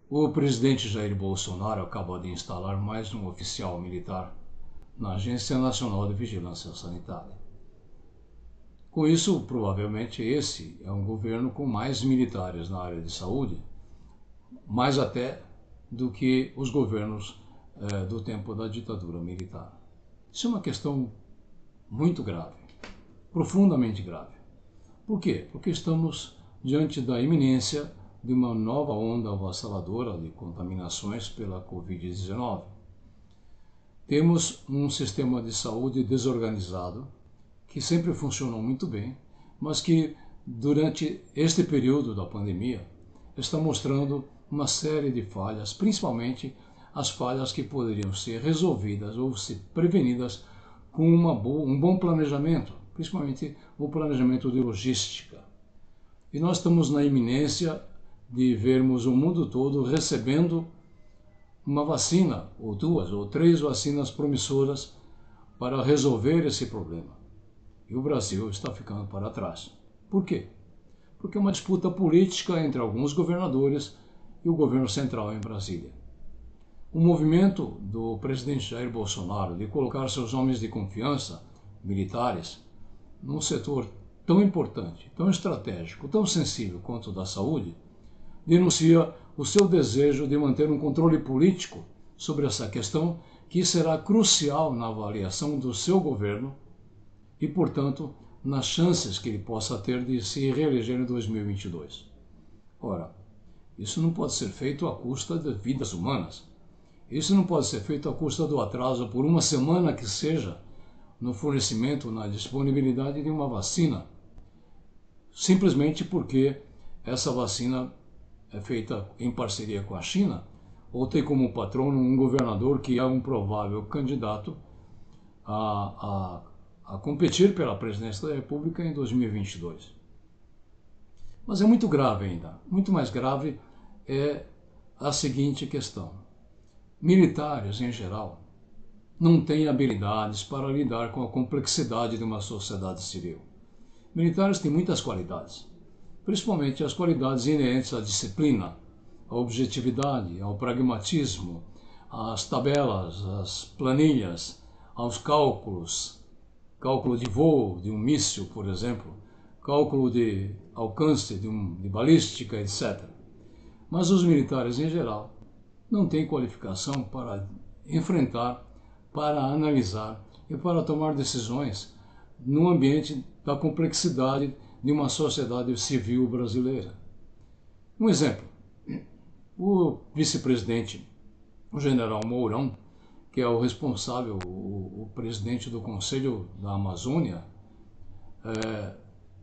O presidente Jair Bolsonaro acaba de instalar mais um oficial militar na Agência Nacional de Vigilância Sanitária. Com isso, provavelmente esse é um governo com mais militares na área de saúde, mais até do que os governos do tempo da ditadura militar. Isso é uma questão muito grave, profundamente grave. Por quê? Porque estamos diante da iminência de uma nova onda avassaladora de contaminações pela Covid-19. Temos um sistema de saúde desorganizado, que sempre funcionou muito bem, mas que durante este período da pandemia está mostrando uma série de falhas, principalmente as falhas que poderiam ser resolvidas ou ser prevenidas com um bom planejamento, principalmente um planejamento de logística. E nós estamos na iminência de vermos o mundo todo recebendo uma vacina, ou duas, ou três vacinas promissoras para resolver esse problema. E o Brasil está ficando para trás. Por quê? Porque é uma disputa política entre alguns governadores e o governo central em Brasília. O movimento do presidente Jair Bolsonaro de colocar seus homens de confiança, militares, num setor tão importante, tão estratégico, tão sensível quanto o da saúde, denuncia o seu desejo de manter um controle político sobre essa questão que será crucial na avaliação do seu governo e, portanto, nas chances que ele possa ter de se reeleger em 2022. Ora, isso não pode ser feito à custa de vidas humanas. Isso não pode ser feito à custa do atraso por uma semana que seja no fornecimento, na disponibilidade de uma vacina, simplesmente porque essa vacina é feita em parceria com a China ou tem como patrono um governador que é um provável candidato a competir pela presidência da República em 2022. Mas é muito grave ainda. Muito mais grave é a seguinte questão. Militares, em geral, não têm habilidades para lidar com a complexidade de uma sociedade civil. Militares têm muitas qualidades, principalmente as qualidades inerentes à disciplina, à objetividade, ao pragmatismo, às tabelas, às planilhas, aos cálculos, cálculo de voo de um míssil, por exemplo, cálculo de alcance de balística, etc. Mas os militares, em geral, não têm qualificação para enfrentar, para analisar e para tomar decisões no ambiente da complexidade de uma sociedade civil brasileira. Um exemplo, o vice-presidente, o general Mourão, que é o responsável, o presidente do Conselho da Amazônia,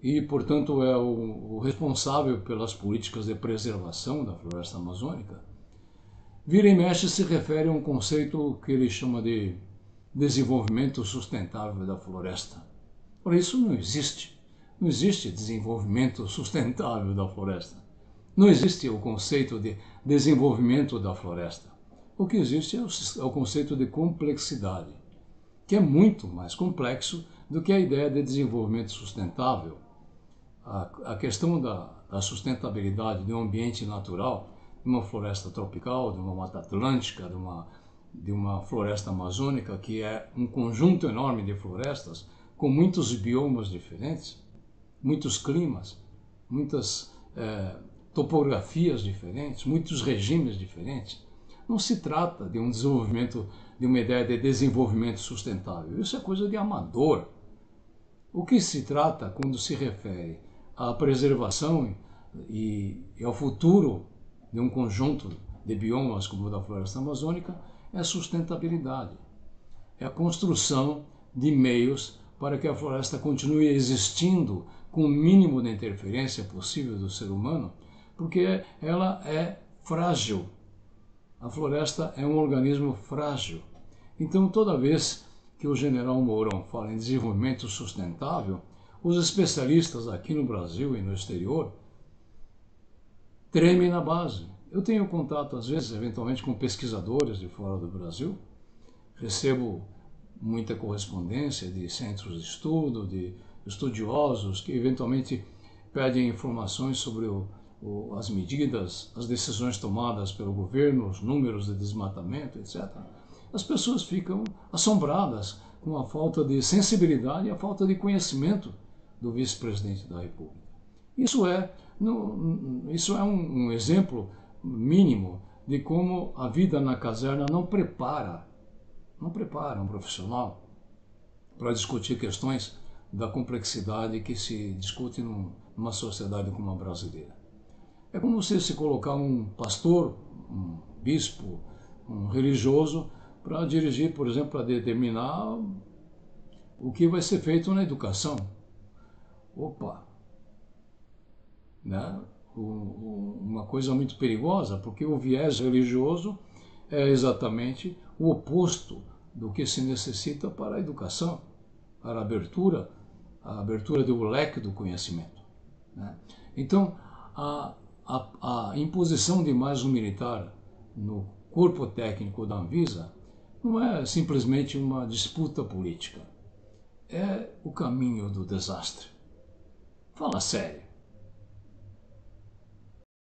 e, portanto, é o responsável pelas políticas de preservação da floresta amazônica, vira e mexe se refere a um conceito que ele chama de desenvolvimento sustentável da floresta. Ora, isso não existe. Não existe desenvolvimento sustentável da floresta. Não existe o conceito de desenvolvimento da floresta. O que existe é o conceito de complexidade, que é muito mais complexo do que a ideia de desenvolvimento sustentável. A questão da sustentabilidade de um ambiente natural, de uma floresta tropical, de uma mata atlântica, de uma floresta amazônica, que é um conjunto enorme de florestas com muitos biomas diferentes, muitos climas, muitas topografias diferentes, muitos regimes diferentes. Não se trata de um desenvolvimento, de uma ideia de desenvolvimento sustentável. Isso é coisa de amador. O que se trata quando se refere à preservação e ao futuro de um conjunto de biomas como o da floresta amazônica é a sustentabilidade. É a construção de meios para que a floresta continue existindo com o mínimo de interferência possível do ser humano, porque ela é frágil. A floresta é um organismo frágil. Então, toda vez que o general Mourão fala em desenvolvimento sustentável, os especialistas aqui no Brasil e no exterior tremem na base. Eu tenho contato, às vezes, eventualmente, com pesquisadores de fora do Brasil, recebo muita correspondência de centros de estudo, de estudiosos que, eventualmente, pedem informações sobre o as medidas, as decisões tomadas pelo governo, os números de desmatamento, etc., as pessoas ficam assombradas com a falta de sensibilidade e a falta de conhecimento do vice-presidente da República. Isso é um exemplo mínimo de como a vida na caserna não prepara um profissional para discutir questões da complexidade que se discute numa sociedade como a brasileira. É como se colocar um pastor, um bispo, um religioso para dirigir, por exemplo, para determinar o que vai ser feito na educação. Opa! Né? Uma coisa muito perigosa, porque o viés religioso é exatamente o oposto do que se necessita para a educação, para a abertura do leque do conhecimento. Né? Então, a imposição de mais um militar no corpo técnico da Anvisa não é simplesmente uma disputa política, é o caminho do desastre. Fala sério.